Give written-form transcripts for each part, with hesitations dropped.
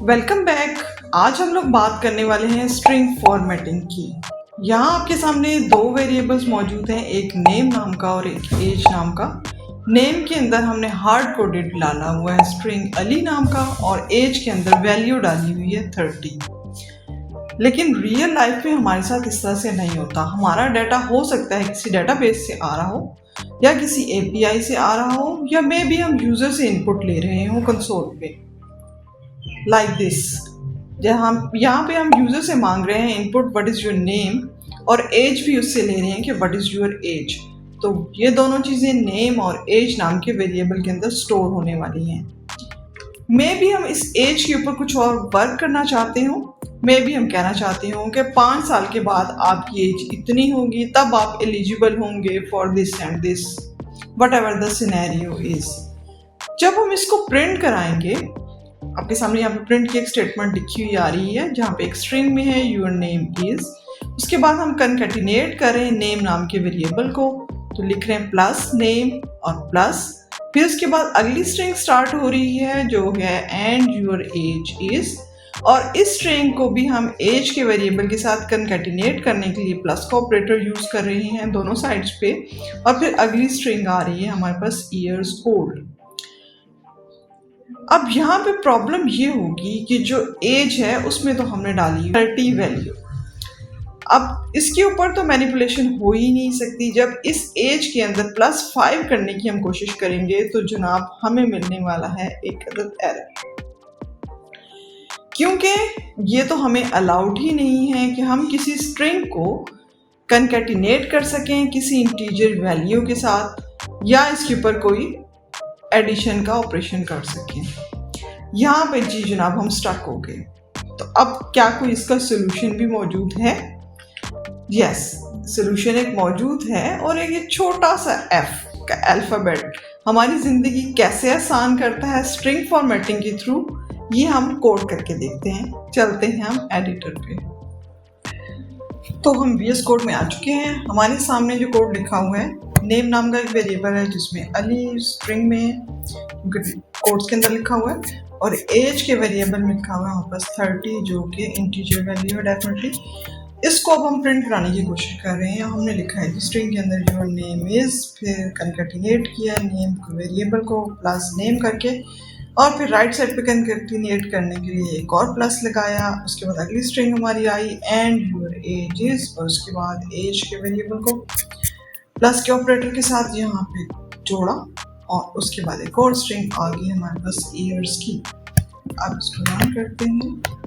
Welcome back. आज हम लोग बात करने वाले हैं स्ट्रिंग फॉर्मेटिंग की। यहाँ आपके सामने दो वेरिएबल्स मौजूद हैं, एक नेम नाम का और एक एज नाम का। नेम के अंदर हमने हार्ड कोडेड डाला हुआ है स्ट्रिंग अली नाम का और एज के अंदर वैल्यू डाली हुई है 30। लेकिन रियल लाइफ में हमारे साथ इस तरह से नहीं होता। हमारा डाटा हो सकता है किसी डाटाबेस से आ रहा हो या किसी एपीआई से आ रहा हो या मे बी हम यूज़र से इनपुट ले रहे हो कंसोल पे, लाइक दिस। यहाँ पे हम यूजर से मांग रहे हैं input what is your name और एज भी उससे ले रहे हैं कि व्हाट इज योर एज। तो ये दोनों चीज़ें नेम और एज नाम के वेरिएबल के अंदर स्टोर होने वाली हैं। मे भी हम इस एज के ऊपर कुछ और वर्क करना चाहते हो, मे भी हम कहना चाहते हो कि 5 साल के बाद आपकी एज इतनी होगी तब आप एलिजिबल होंगे for this and this, what ever the scenario is. जब हम इसको प्रिंट कराएंगे, आपके सामने यहाँ पे प्रिंट की एक स्टेटमेंट लिखी हुई आ रही है जहाँ पे एक स्ट्रिंग में है योर नेम इज। उसके बाद हम कनकैटिनेट कर रहे हैं नेम नाम के वेरिएबल को, तो लिख रहे हैं प्लस नेम और प्लस। फिर उसके बाद अगली स्ट्रिंग स्टार्ट हो रही है जो है एंड योर एज इज, और इस स्ट्रिंग को भी हम एज के वेरिएबल के साथ कनकैटिनेट करने के लिए प्लस का ऑपरेटर यूज कर रहे हैं दोनों साइड्स पे। और फिर अगली स्ट्रिंग आ रही है हमारे पास ईयर्स ओल्ड। अब यहाँ पे प्रॉब्लम ये होगी कि जो एज है उसमें तो हमने डाली 30 वैल्यू। अब इसके ऊपर तो मैनिपुलेशन हो ही नहीं सकती। जब इस एज के अंदर +5 करने की हम कोशिश करेंगे तो जनाब हमें मिलने वाला है एक अदद एरर, क्योंकि ये तो हमें अलाउड ही नहीं है कि हम किसी स्ट्रिंग को कनकैटिनेट कर सकें किसी इंटीजर वैल्यू के साथ या इसके ऊपर कोई एडिशन का ऑपरेशन कर सकें। यहाँ पे जी जनाब हम स्टक हो गए। तो अब क्या कोई इसका सोल्यूशन भी मौजूद है? यस, सोल्यूशन एक मौजूद है और एक छोटा सा एफ का अल्फ़ाबेट हमारी ज़िंदगी कैसे आसान करता है स्ट्रिंग फॉर्मेटिंग के थ्रू, ये हम कोड करके देखते हैं। चलते हैं हम एडिटर पे। तो हम VS कोड में आ चुके हैं। हमारे सामने जो कोड लिखा हुआ है, नेम नाम का एक वेरिएबल है जिसमें अली स्ट्रिंग में कोड्स के अंदर लिखा हुआ है, और एज के वेरिएबल में लिखा हुआ है हमारे पास 30 जो कि इंटीजर वैल्यू है डेफिनेटली। इसको अब हम प्रिंट कराने की कोशिश कर रहे हैं। हमने लिखा है स्ट्रिंग के अंदर योर नेम इज, फिर कनकैटिनेट किया नेम को वेरिएबल को प्लस नेम करके, और फिर राइट साइड पे कनकैटिनेट करने के लिए एक और प्लस लगाया। उसके बाद अगली स्ट्रिंग हमारी आई एंड योर एज इज, और उसके बाद एज के वेरिएबल को प्लस के ऑपरेटर के साथ यहाँ पे जोड़ा, और उसके बाद एक और स्ट्रिंग आ गई हमारे पास ईयर्स की। अब इसको रन करते हैं।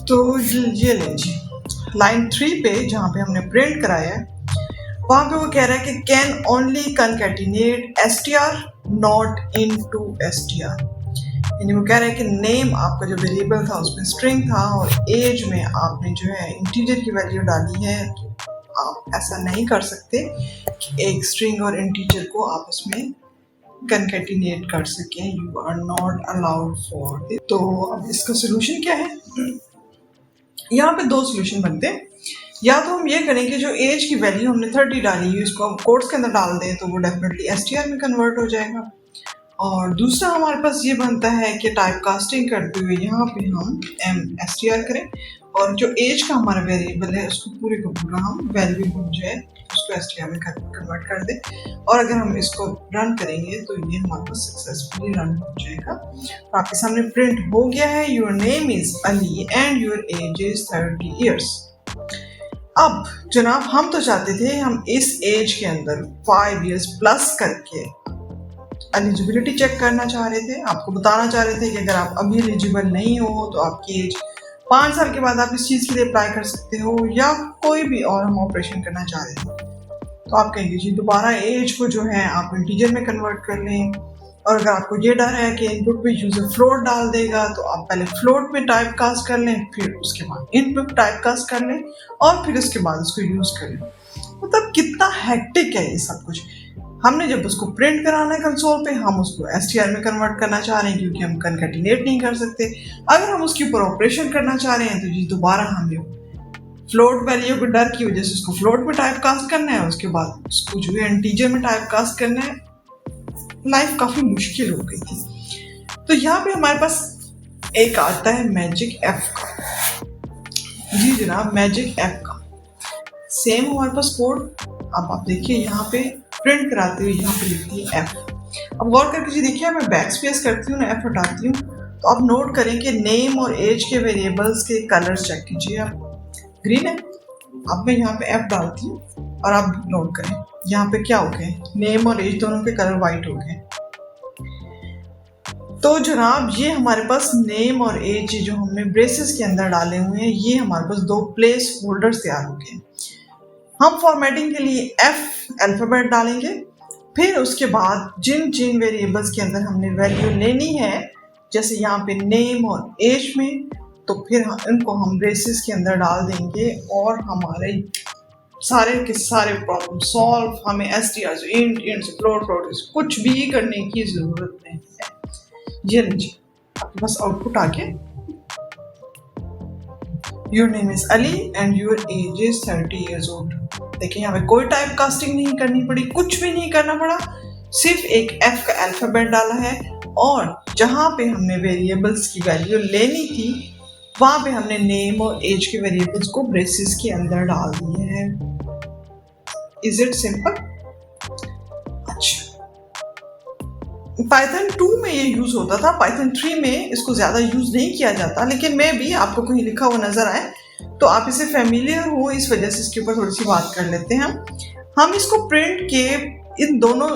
तो ये लीजिए लाइन 3 पे जहाँ पे हमने प्रिंट कराया है वहाँ पे वो कह रहा है कि can only concatenate str not into str। यानी वो कह रहा है कि नेम आपका जो वेरिएबल था उसमें स्ट्रिंग था और एज में आपने जो है इंटीजर की वैल्यू डाली है, तो आप ऐसा नहीं कर सकते कि एक स्ट्रिंग और इंटीजर को आपस में कनकैटिनेट कर सकें। You are not allowed for this. तो अब इसका सोल्यूशन क्या है? यहाँ पे दो सोल्यूशन बनते हैं। या तो हम ये करें कि जो एज की वैल्यू हमने 30 डाली है इसको हम कोड्स के अंदर डाल दें तो वो डेफिनेटली str में कन्वर्ट हो जाएगा। और दूसरा हमारे पास ये बनता है कि टाइप कास्टिंग करते हुए यहाँ पे हम str करें और जो एज का हमारा वेरिएबल है उसको पूरे को पूरा हम वैल्यू जो है उसको str में कन्वर्ट कर दें। और अगर हम इसको रन करेंगे तो ये हमारे पास सक्सेसफुली रन हो जाएगा। तो आपके सामने प्रिंट हो गया है your name is Ali and your age is 30 years. अब जनाब हम तो चाहते थे हम इस एज के अंदर 5 ईयर्स प्लस करके एलिजिबिलिटी चेक करना चाह रहे थे। आपको बताना चाह रहे थे कि अगर आप अभी एलिजिबल नहीं हो तो आपकी एज 5 साल के बाद आप इस चीज़ के लिए अप्लाई कर सकते हो, या कोई भी और हम ऑपरेशन करना चाह रहे थे। तो आप कहेंगे जी दोबारा एज को जो है आप इंटीजर में कन्वर्ट कर लें, और अगर आपको ये डर है कि इनपुट पे यूजर फ्लोट डाल देगा तो आप पहले फ्लोट में टाइप कास्ट कर लें, फिर उसके बाद इनपुट टाइप कास्ट कर लें और फिर उसके बाद उसको यूज़ कर लें। मतलब कितना हेक्टिक है ये सब कुछ। हमने जब उसको प्रिंट कराना है कंसोल पे, हम उसको str में कन्वर्ट करना चाह रहे हैं क्योंकि हम कनकैटिनेट नहीं कर सकते। अगर हम उसके ऊपर ऑपरेशन करना चाह रहे हैं तो जी दोबारा हमें फ्लोट वैल्यू के डर की वजह से उसको फ्लोट में टाइप कास्ट करना है, उसके बाद उसको जो है इंटीजर में टाइप कास्ट करना है। लाइफ काफी मुश्किल हो गई थी। तो यहाँ पे हमारे पास एक आता है मैजिक एफ का। जी जनाब, मैजिक एफ का सेम हमारे पास कोड। अब आप देखिए यहाँ पे प्रिंट कराते हुए यहाँ पे लिखती है एफ। अब गौर करके जी देखिए, मैं बैक स्पेस करती हूँ ना, एफ हटाती हूँ, तो आप नोट करें कि नेम और एज के वेरिएबल्स के कलर्स चेक कीजिए आप। ग्रीन है। अब मैं यहाँ पे एफ डालती हूँ और आप नोट करें यहाँ पे क्या हो गए, नेम और एज दोनों के कलर वाइट हो गए। तो जनाब ये हमारे पास नेम और एज जो हमने ब्रेसेस के अंदर डाले हुए हैं, ये हमारे पास दो प्लेस होल्डर्स तैयार हो गए। हम फॉर्मेटिंग के लिए एफ अल्फाबेट डालेंगे, फिर उसके बाद जिन जिन वेरिएबल्स के अंदर हमने वैल्यू लेनी है, जैसे यहाँ पे नेम और एज में, तो फिर इनको हम ब्रेसेस के अंदर डाल देंगे और हमारे सारे के सारे प्रॉब्लम सॉल्व। हमें एसटीआर इंट फ्लोट कुछ भी करने की जरूरत नहीं है। ये लीजिए आपके पास आउटपुट आ गया। Your name is Ali and your age is 30 years old। देखिए यहाँ पे कोई टाइप कास्टिंग नहीं करनी पड़ी, कुछ भी नहीं करना पड़ा, सिर्फ एक एफ का अल्फाबेट डाला है और जहाँ पे हमने वेरिएबल्स की वैल्यू लेनी थी वहाँ पे हमने नेम और एज के वेरिएबल्स को ब्रेसेस के अंदर डाल दिए हैं। Is it simple? अच्छा, पाइथन 2 में ये यूज होता था, पाइथन 3 में इसको ज्यादा यूज नहीं किया जाता, लेकिन मैं भी आपको कहीं लिखा हुआ नजर आए तो आप इसे फेमिलियर हो, इस वजह से इसके ऊपर थोड़ी सी बात कर लेते हैं। हम इसको प्रिंट के इन दोनों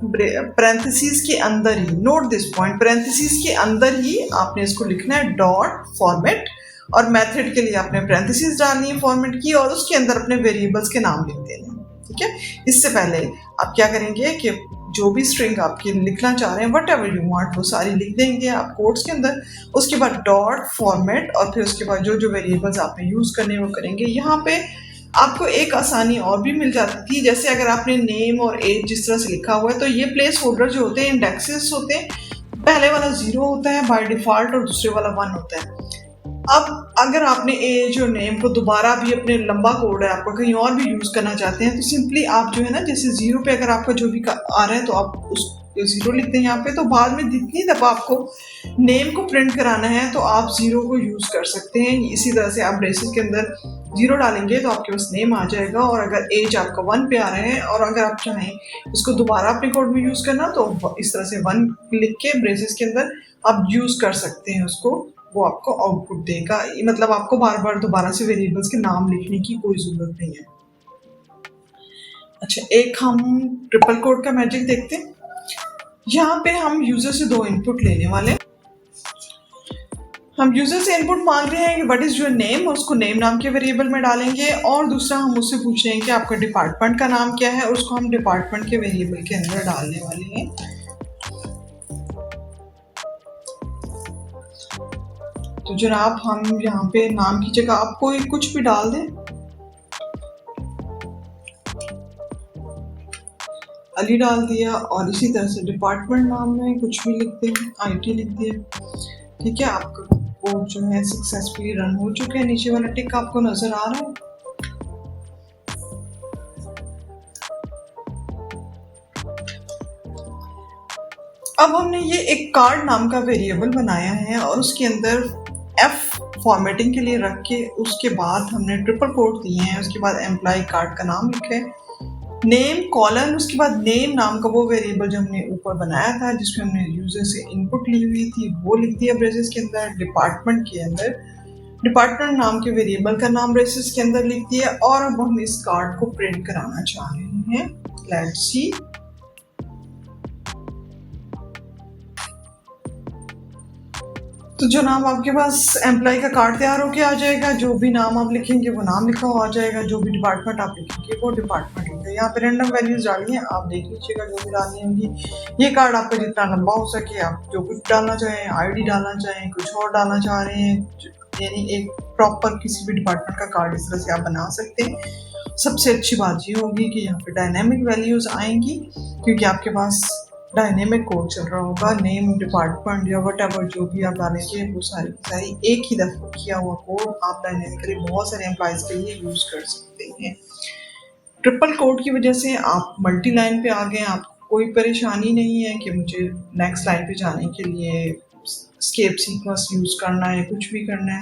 पैरेंथेसिस के अंदर ही, नोट दिस पॉइंट, पैरेंथेसिस के अंदर ही आपने इसको लिखना है डॉट फॉर्मेट, और मेथड के लिए आपने पैरेंथेसिस डालनी है फॉर्मेट की, और उसके अंदर अपने वेरिएबल्स के नाम लिख देने हैं। ठीक है, इससे पहले आप क्या करेंगे कि जो भी स्ट्रिंग आपके लिखना चाह रहे हैं, वट एवर यू वांट, वो सारी लिख देंगे आप कोड्स के अंदर। उसके बाद डॉट फॉर्मेट, और फिर उसके बाद जो जो वेरिएबल्स आपने यूज करने वो करेंगे। यहाँ पे आपको एक आसानी और भी मिल जाती थी, जैसे अगर आपने नेम और एज जिस तरह से लिखा हुआ है, तो ये प्लेस होल्डर जो होते हैं इंडेक्सेस होते हैं, पहले वाला 0 होता है बाय डिफॉल्ट और दूसरे वाला 1 होता है। अब अगर आपने एज और नेम को दोबारा भी, अपने लंबा कोड है आपका, कहीं और भी यूज करना चाहते हैं, तो सिंपली आप जो है ना, जैसे 0 पे अगर आपका जो भी आ रहा है तो आप उस 0 लिखते हैं यहाँ पे, तो बाद में जितनी दफा आपको नेम को प्रिंट कराना है तो आप 0 को यूज कर सकते हैं। इसी तरह से आप ब्रेसेस के अंदर 0 डालेंगे तो आपके पास नेम आ जाएगा, और अगर एज आपका 1 पे आ रहा है और अगर आप चाहें इसको दोबारा अपने कोड में यूज करना, तो इस तरह से 1 लिख के ब्रेसेस के अंदर आप यूज कर सकते हैं उसको, वो आपको आउटपुट देगा। मतलब आपको बार बार दोबारा से वेरिएबल्स के नाम लिखने की कोई जरूरत नहीं है। अच्छा, एक हम ट्रिपल कोड का मैजिक देखते हैं। यहाँ पे हम यूजर से 2 इनपुट लेने वाले हैं। हम यूजर से इनपुट मांग रहे हैं कि व्हाट इज योर नेम, और उसको नेम नाम के वेरिएबल में डालेंगे, और दूसरा हम उससे पूछ रहे हैं कि आपका डिपार्टमेंट का नाम क्या है, उसको हम डिपार्टमेंट के वेरिएबल के अंदर डालने वाले हैं। तो जनाब हम यहाँ पे नाम की जगह आप कोई कुछ भी डाल दें, अली डाल दिया, और इसी तरह से डिपार्टमेंट नाम में कुछ भी लिख दें, आईटी लिख दिया। ठीक है, आपका कोड जो है सक्सेसफुली रन हो चुका है। नीचे वाला टिक आपको नजर आ रहा है। अब हमने ये एक कार्ड नाम का वेरिएबल बनाया है और उसके अंदर एफ फॉर्मेटिंग के लिए रख के, उसके बाद हमने ट्रिपल कोट दिए हैं, उसके बाद एम्प्लॉय कार्ड का नाम लिखा है, नेम कॉलन, उसके बाद नेम नाम का वो वेरिएबल जो हमने ऊपर बनाया था जिसमें हमने यूजर से इनपुट ली हुई थी वो लिख दिया ब्रेसेस के अंदर। डिपार्टमेंट के अंदर डिपार्टमेंट नाम के वेरिएबल का नाम ब्रेसेस के अंदर लिख दिया, और अब हम इस कार्ड को प्रिंट कराना चाह रहे हैं। Let's see. तो जो नाम आपके पास एम्प्लॉय का कार्ड तैयार होके आ जाएगा, जो भी नाम आप लिखेंगे वो नाम लिखा हुआ आ जाएगा, जो भी डिपार्टमेंट आप लिखेंगे वो डिपार्टमेंट लिखेगा। यहाँ पे रैंडम वैल्यूज डालिए, आप देख लीजिएगा जो भी डालनी होंगी। ये कार्ड आपका जितना लंबा हो सके आप जो कुछ डालना चाहें, आईडी डालना चाहें, कुछ और डालना चाह रहे हैं, यानी एक प्रॉपर किसी भी डिपार्टमेंट का कार्ड इस तरह से आप बना सकते हैं। सबसे अच्छी बात ये होगी कि यहाँ पे डायनेमिक वैल्यूज आएंगी, क्योंकि आपके पास डायनेमिक कोड चल रहा होगा, नेम डिपार्टमेंट या वट एवर जो भी आप डालेंगे वो सारी की सारी एक ही दफ़ा किया हुआ कोड आप डायनेमिकली बहुत सारे एम्प्लॉयज़ के लिए यूज़ कर सकते हैं। ट्रिपल कोड की वजह से आप मल्टी लाइन पे आ गए, आपको कोई परेशानी नहीं है कि मुझे नेक्स्ट लाइन पे जाने के लिए एस्केप सीक्वेंस यूज़ करना है, कुछ भी करना है,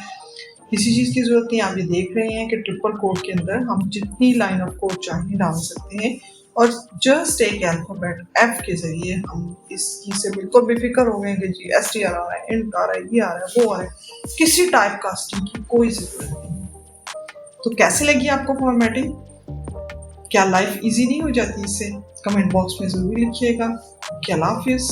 किसी चीज़ की ज़रूरत नहीं। आप ये देख रहे हैं कि ट्रिपल कोड के अंदर हम जितनी लाइन ऑफ कोड चाहें डाल सकते हैं और जस्ट एक अल्फ़ाबेट F के ज़रिए हम इस चीज़ से बिल्कुल बेफ़िक्र हो गए कि जी str आ रहा है, इंट आ रहा है, ये आ रहा है, वो आ रहा है। किसी टाइप कास्टिंग की कोई ज़रूरत नहीं। तो कैसी लगी आपको फॉर्मेटिंग? क्या लाइफ ईज़ी नहीं हो जाती इससे? कमेंट बॉक्स में ज़रूर लिखिएगा। अल्लाह हाफ़िज़।